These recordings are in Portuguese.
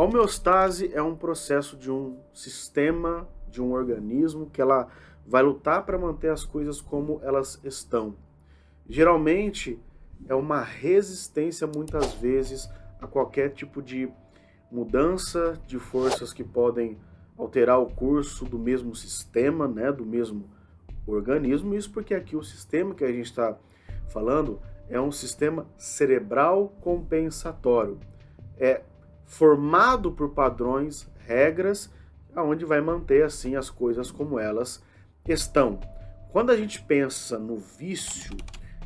A homeostase é um processo de um sistema, de um organismo, que ela vai lutar para manter as coisas como elas estão. Geralmente é uma resistência, muitas vezes, a qualquer tipo de mudança de forças que podem alterar o curso do mesmo sistema, né, do mesmo organismo. Isso porque aqui o sistema que a gente está falando é um sistema cerebral compensatório. É formado por padrões, regras, aonde vai manter assim as coisas como elas estão. Quando a gente pensa no vício,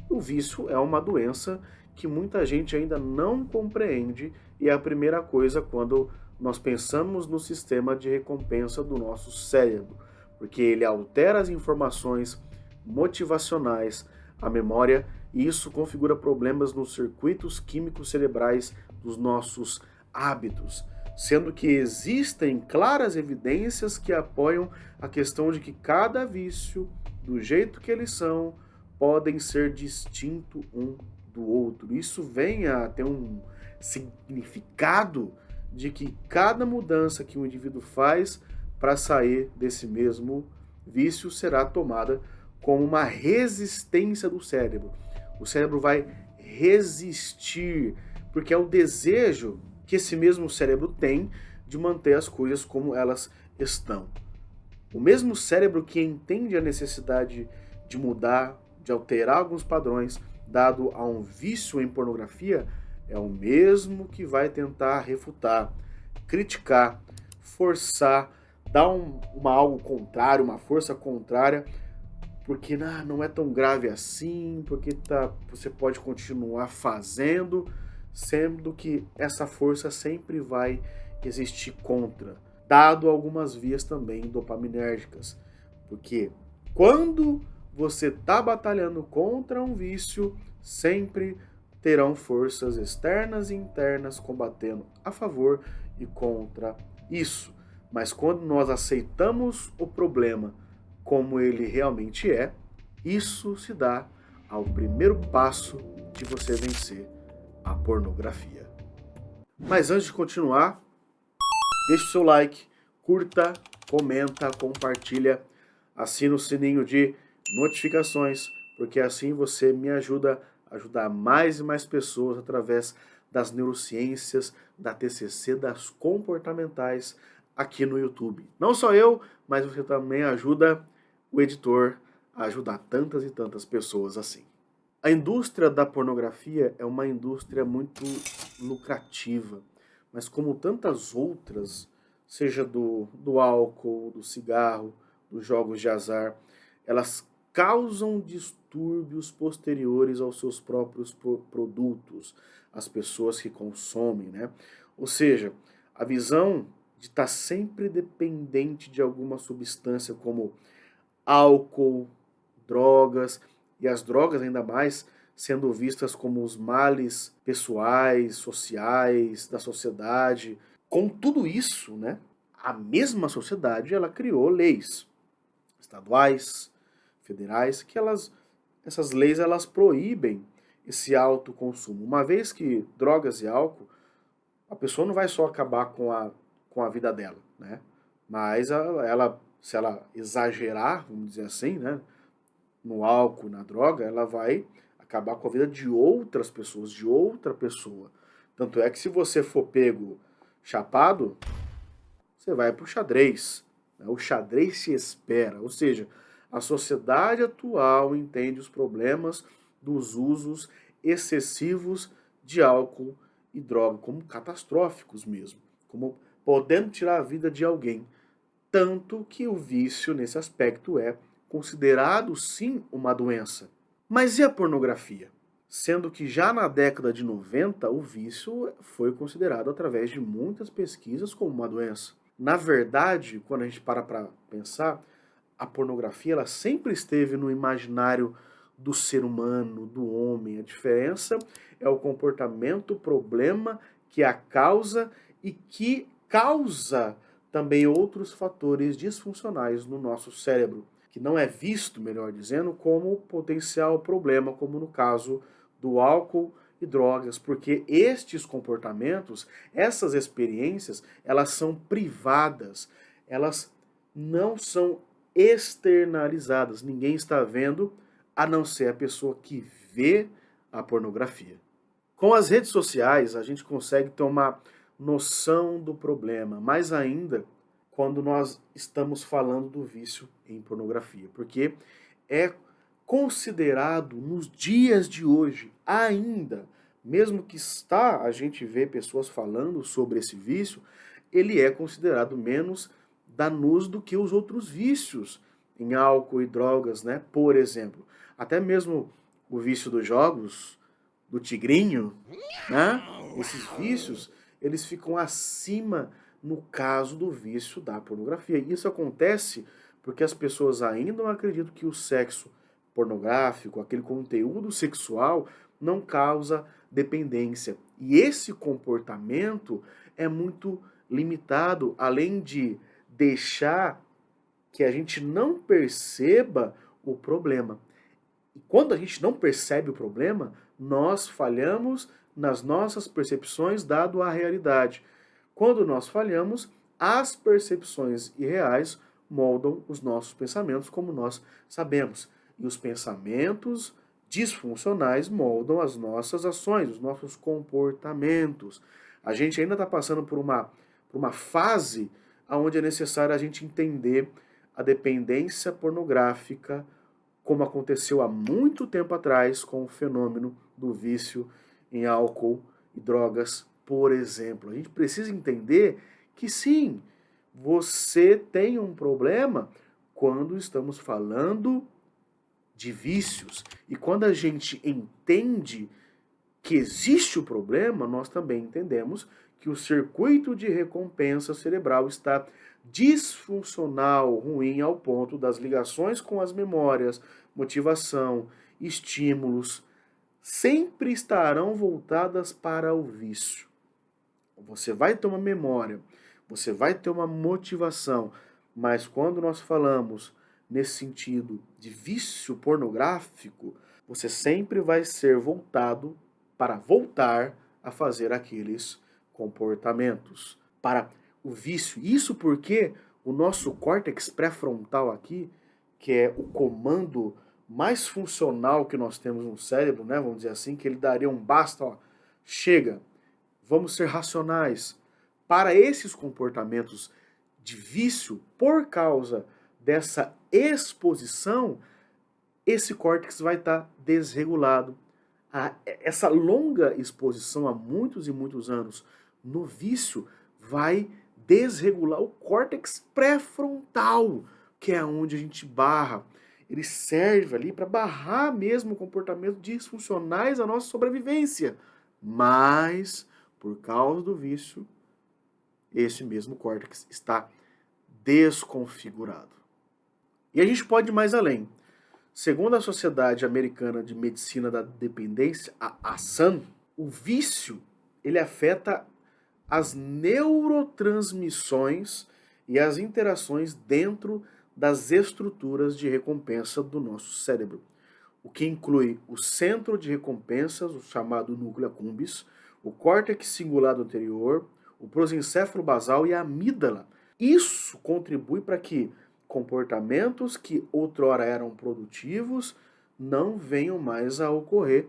o vício é uma doença que muita gente ainda não compreende e é a primeira coisa quando nós pensamos no sistema de recompensa do nosso cérebro, porque ele altera as informações motivacionais, a memória, e isso configura problemas nos circuitos químicos cerebrais dos nossos hábitos, sendo que existem claras evidências que apoiam a questão de que cada vício, do jeito que eles são, podem ser distintos um do outro. Isso vem a ter um significado de que cada mudança que o indivíduo faz para sair desse mesmo vício será tomada como uma resistência do cérebro. O cérebro vai resistir, porque é o desejo que esse mesmo cérebro tem de manter as coisas como elas estão. O mesmo cérebro que entende a necessidade de mudar, de alterar alguns padrões, dado a um vício em pornografia, é o mesmo que vai tentar refutar, criticar, forçar, dar algo contrário, uma força contrária, porque não é tão grave assim, porque você pode continuar fazendo, sendo que essa força sempre vai existir contra, dado algumas vias também dopaminérgicas. Porque quando você está batalhando contra um vício, sempre terão forças externas e internas combatendo a favor e contra isso. Mas quando nós aceitamos o problema como ele realmente é, isso se dá ao primeiro passo de você vencer a pornografia. Mas antes de continuar, deixe o seu like, curta, comenta, compartilha, assina o sininho de notificações, porque assim você me ajuda a ajudar mais e mais pessoas através das neurociências, da TCC, das comportamentais aqui no YouTube. Não só eu, mas você também ajuda o editor a ajudar tantas e tantas pessoas assim. A indústria da pornografia é uma indústria muito lucrativa, mas como tantas outras, seja do álcool, do cigarro, dos jogos de azar, elas causam distúrbios posteriores aos seus próprios produtos, às pessoas que consomem, né? Ou seja, a visão de estar sempre dependente de alguma substância como álcool, drogas, e as drogas ainda mais sendo vistas como os males pessoais, sociais, da sociedade. Com tudo isso, né, a mesma sociedade ela criou leis estaduais, federais, que essas leis elas proíbem esse alto consumo. Uma vez que drogas e álcool, a pessoa não vai só acabar com a vida dela, né? Mas se ela exagerar, vamos dizer assim, né, no álcool, na droga, ela vai acabar com a vida de outras pessoas, de outra pessoa. Tanto é que se você for pego chapado, você vai pro xadrez, né? O xadrez se espera, ou seja, a sociedade atual entende os problemas dos usos excessivos de álcool e droga como catastróficos mesmo, como podendo tirar a vida de alguém. Tanto que o vício, nesse aspecto, é considerado sim uma doença. Mas e a pornografia? Sendo que já na década de 90 o vício foi considerado através de muitas pesquisas como uma doença. Na verdade, quando a gente para pensar, a pornografia ela sempre esteve no imaginário do ser humano, do homem. A diferença é o comportamento, o problema que é a causa e que causa também outros fatores disfuncionais no nosso cérebro, que não é visto, melhor dizendo, como potencial problema, como no caso do álcool e drogas, porque estes comportamentos, essas experiências, elas são privadas, elas não são externalizadas. Ninguém está vendo, a não ser a pessoa que vê a pornografia. Com as redes sociais, a gente consegue ter uma noção do problema, mais ainda quando nós estamos falando do vício em pornografia, porque é considerado nos dias de hoje ainda, mesmo que a gente vê pessoas falando sobre esse vício, ele é considerado menos danoso do que os outros vícios em álcool e drogas, né? Por exemplo, até mesmo o vício dos jogos, do tigrinho, né? Esses vícios, eles ficam acima no caso do vício da pornografia. Isso acontece porque as pessoas ainda não acreditam que o sexo pornográfico, aquele conteúdo sexual, não causa dependência. E esse comportamento é muito limitado, além de deixar que a gente não perceba o problema. E quando a gente não percebe o problema, nós falhamos nas nossas percepções dado a realidade. Quando nós falhamos, as percepções irreais moldam os nossos pensamentos, como nós sabemos. E os pensamentos disfuncionais moldam as nossas ações, os nossos comportamentos. A gente ainda está passando por uma fase onde é necessário a gente entender a dependência pornográfica, como aconteceu há muito tempo atrás com o fenômeno do vício em álcool e drogas, por exemplo. A gente precisa entender que sim, você tem um problema quando estamos falando de vícios. E quando a gente entende que existe o problema, nós também entendemos que o circuito de recompensa cerebral está disfuncional, ruim, ao ponto das ligações com as memórias, motivação, estímulos, sempre estarão voltadas para o vício. Você vai ter uma memória, você vai ter uma motivação, mas quando nós falamos nesse sentido de vício pornográfico, você sempre vai ser voltado para voltar a fazer aqueles comportamentos, para o vício. Isso porque o nosso córtex pré-frontal aqui, que é o comando mais funcional que nós temos no cérebro, né, vamos dizer assim, que ele daria um basta, ó, chega, vamos ser racionais. Para esses comportamentos de vício, por causa dessa exposição, esse córtex vai estar desregulado. Essa longa exposição há muitos e muitos anos no vício vai desregular o córtex pré-frontal, que é onde a gente barra. Ele serve ali para barrar mesmo comportamentos disfuncionais da nossa sobrevivência. Mas, por causa do vício, esse mesmo córtex está desconfigurado. E a gente pode ir mais além. Segundo a Sociedade Americana de Medicina da Dependência, a ASAN, o vício ele afeta as neurotransmissões e as interações dentro das estruturas de recompensa do nosso cérebro, o que inclui o centro de recompensas, o chamado núcleo accumbens, o córtex cingulado anterior, o prosencéfalo basal e a amígdala. Isso contribui para que comportamentos que outrora eram produtivos não venham mais a ocorrer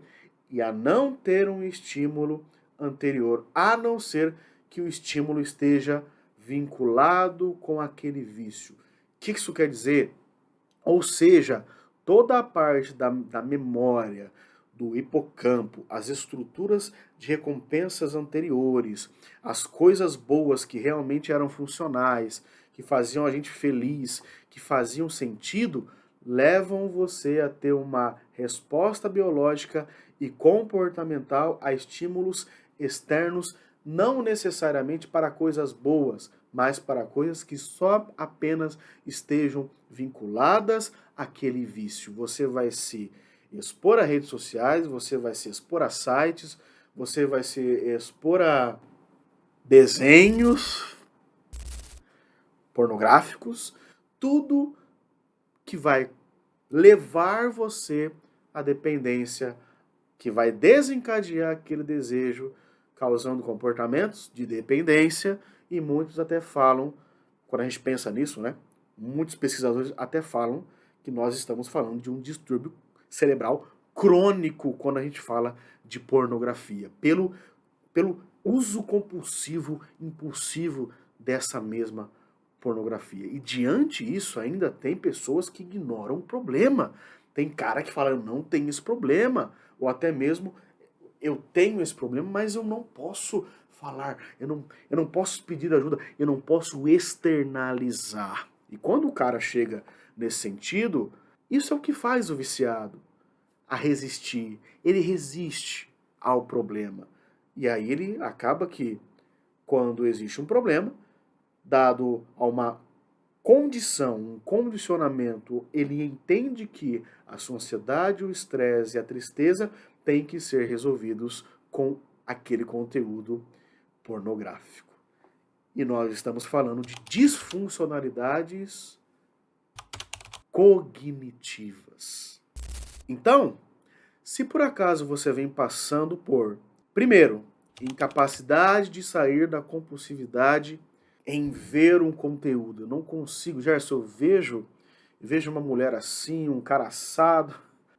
e a não ter um estímulo anterior, a não ser que o estímulo esteja vinculado com aquele vício. O que isso quer dizer? Ou seja, toda a parte da memória, do hipocampo, as estruturas de recompensas anteriores, as coisas boas que realmente eram funcionais, que faziam a gente feliz, que faziam sentido, levam você a ter uma resposta biológica e comportamental a estímulos externos, não necessariamente para coisas boas, mas para coisas que só apenas estejam vinculadas àquele vício. Você vai se expor a redes sociais, você vai se expor a sites, você vai se expor a desenhos pornográficos, tudo que vai levar você à dependência que vai desencadear aquele desejo, causando comportamentos de dependência, e muitos até falam, quando a gente pensa nisso, né? Muitos pesquisadores até falam que nós estamos falando de um distúrbio cerebral crônico quando a gente fala de pornografia, pelo uso compulsivo, impulsivo dessa mesma pornografia. E diante disso, ainda tem pessoas que ignoram o problema. Tem cara que fala, eu não tenho esse problema, ou até mesmo, eu tenho esse problema, mas eu não posso falar, eu não posso pedir ajuda, eu não posso externalizar. E quando o cara chega nesse sentido, isso é o que faz o viciado a resistir. Ele resiste ao problema. E aí ele acaba que, quando existe um problema, dado a uma condição, um condicionamento, ele entende que a sua ansiedade, o estresse e a tristeza têm que ser resolvidos com aquele conteúdo pornográfico. E nós estamos falando de disfuncionalidades cognitivas. Então, se por acaso você vem passando por, primeiro, incapacidade de sair da compulsividade em ver um conteúdo, eu não consigo, Gerson, eu vejo uma mulher assim, um cara assado,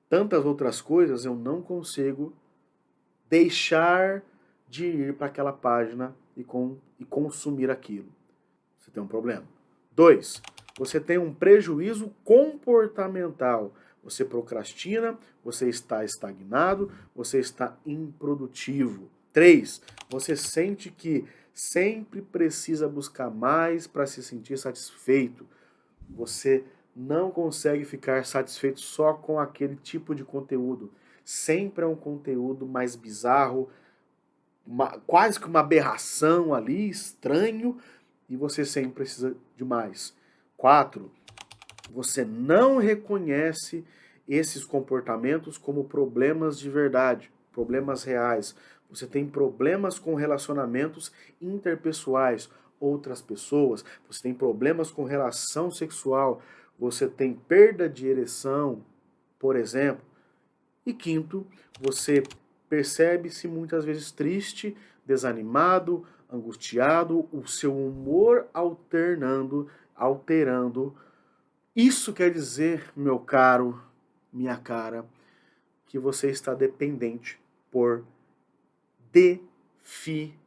tantas outras coisas, eu não consigo deixar de ir para aquela página e consumir aquilo. Você tem um problema. 2, você tem um prejuízo comportamental. Você procrastina, você está estagnado, você está improdutivo. 3, você sente que sempre precisa buscar mais para se sentir satisfeito. Você não consegue ficar satisfeito só com aquele tipo de conteúdo. Sempre é um conteúdo mais bizarro, quase que uma aberração ali, estranho, e você sempre precisa de mais. 4, você não reconhece esses comportamentos como problemas de verdade, problemas reais. Você tem problemas com relacionamentos interpessoais, outras pessoas. Você tem problemas com relação sexual. Você tem perda de ereção, por exemplo. E 5, você percebe-se muitas vezes triste, desanimado, angustiado, o seu humor alterando. Isso quer dizer, meu caro, minha cara, que você está dependente por definição.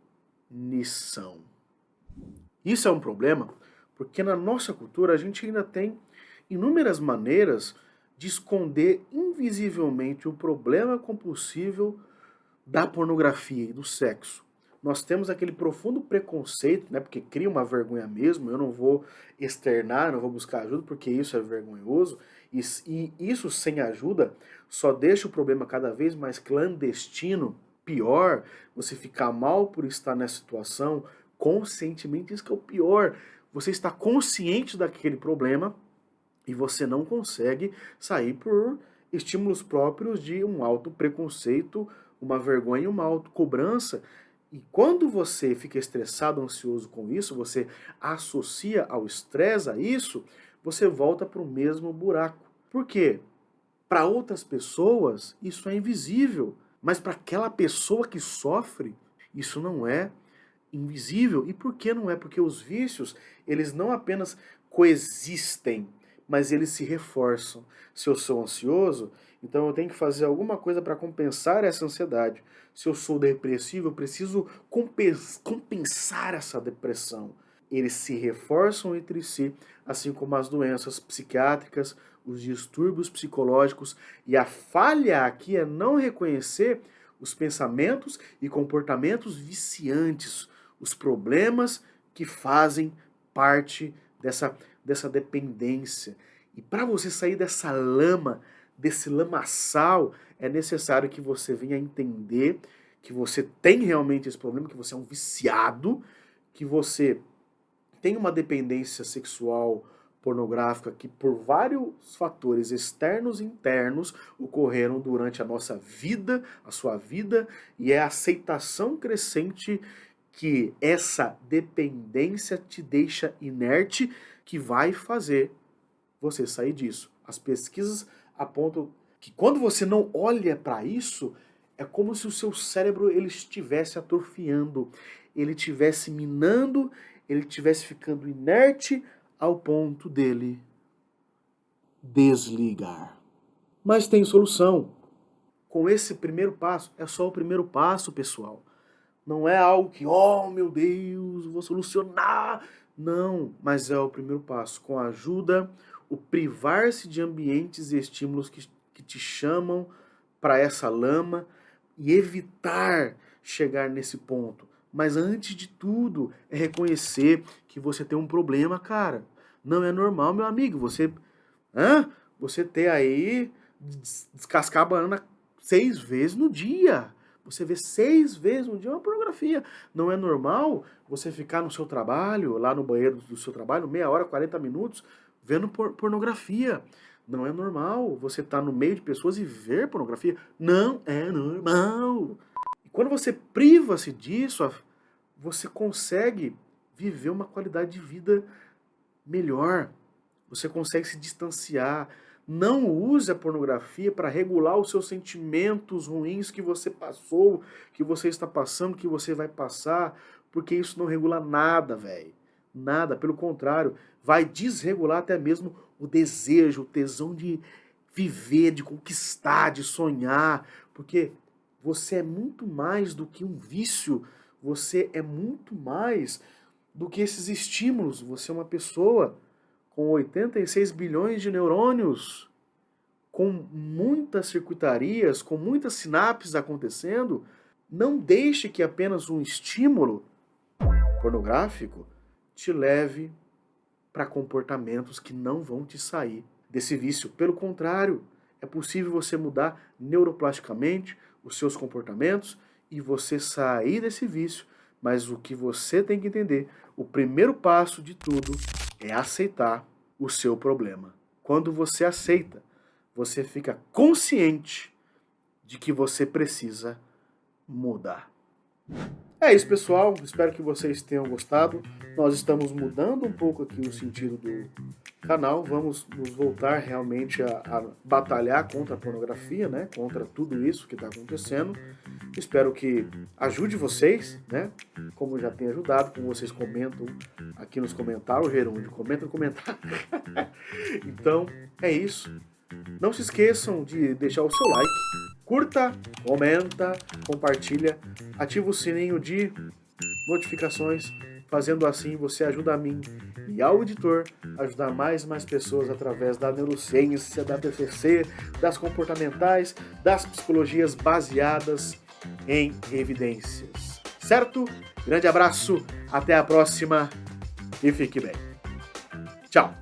Isso é um problema, porque na nossa cultura a gente ainda tem inúmeras maneiras de esconder invisivelmente o problema compulsivo da pornografia e do sexo. Nós temos aquele profundo preconceito, né, porque cria uma vergonha mesmo, eu não vou externar, não vou buscar ajuda, porque isso é vergonhoso, e isso sem ajuda só deixa o problema cada vez mais clandestino, pior, você ficar mal por estar nessa situação, conscientemente, isso que é o pior, você está consciente daquele problema e você não consegue sair por estímulos próprios de um autopreconceito, uma vergonha e uma autocobrança. E quando você fica estressado, ansioso com isso, você associa ao estresse a isso, você volta para o mesmo buraco. Por quê? Para outras pessoas, isso é invisível. Mas para aquela pessoa que sofre, isso não é invisível. E por que não é? Porque os vícios, eles não apenas coexistem, mas eles se reforçam. Se eu sou ansioso, então eu tenho que fazer alguma coisa para compensar essa ansiedade. Se eu sou depressivo, eu preciso compensar essa depressão. Eles se reforçam entre si, assim como as doenças psiquiátricas, os distúrbios psicológicos. E a falha aqui é não reconhecer os pensamentos e comportamentos viciantes, os problemas que fazem parte dessa dependência. E para você sair dessa lama, desse lamaçal, é necessário que você venha entender que você tem realmente esse problema, que você é um viciado, que você tem uma dependência sexual pornográfica que por vários fatores externos e internos ocorreram durante a nossa vida, a sua vida, e é a aceitação crescente que essa dependência te deixa inerte que vai fazer você sair disso. As pesquisas apontam que quando você não olha para isso, É como se o seu cérebro ele estivesse atrofiando, ele estivesse minando, ele estivesse ficando inerte ao ponto dele desligar. Mas tem solução. Com esse primeiro passo, é só o primeiro passo, pessoal. Não é algo que, oh meu Deus, vou solucionar. Não, mas é o primeiro passo. Com a ajuda, o privar-se de ambientes e estímulos que te chamam para essa lama e evitar chegar nesse ponto. Mas antes de tudo, é reconhecer que você tem um problema, cara. Não é normal, meu amigo, você ter aí, descascar a banana 6 vezes no dia. Você vê 6 vezes no dia uma pornografia. Não é normal você ficar no seu trabalho, lá no banheiro do seu trabalho, meia hora, 40 minutos, vendo pornografia. Não é normal você estar no meio de pessoas e ver pornografia. Não é normal. E quando você priva-se disso, você consegue viver uma qualidade de vida melhor. Você consegue se distanciar. Não use a pornografia para regular os seus sentimentos ruins que você passou, que você está passando, que você vai passar, porque isso não regula nada, velho. Nada, pelo contrário, vai desregular até mesmo o desejo, o tesão de viver, de conquistar, de sonhar, porque você é muito mais do que um vício, você é muito mais do que esses estímulos, você é uma pessoa com 86 bilhões de neurônios, com muitas circuitarias, com muitas sinapses acontecendo. Não deixe que apenas um estímulo pornográfico te leve para comportamentos que não vão te sair desse vício. Pelo contrário, é possível você mudar neuroplasticamente os seus comportamentos e você sair desse vício. Mas o que você tem que entender, o primeiro passo de tudo é aceitar o seu problema. Quando você aceita, você fica consciente de que você precisa mudar. É isso, pessoal. Espero que vocês tenham gostado. Nós estamos mudando um pouco aqui o sentido do canal. Vamos nos voltar realmente a batalhar contra a pornografia, né? Contra tudo isso que está acontecendo. Espero que ajude vocês, né? Como já tem ajudado, como vocês comentam aqui nos comentários. O Gerúndio comenta no comentário. Então, é isso. Não se esqueçam de deixar o seu like, curta, comenta, compartilha, ativa o sininho de notificações. Fazendo assim, você ajuda a mim e ao editor a ajudar mais e mais pessoas através da neurociência, da TCC, das comportamentais, das psicologias baseadas em evidências. Certo? Grande abraço, até a próxima e fique bem. Tchau!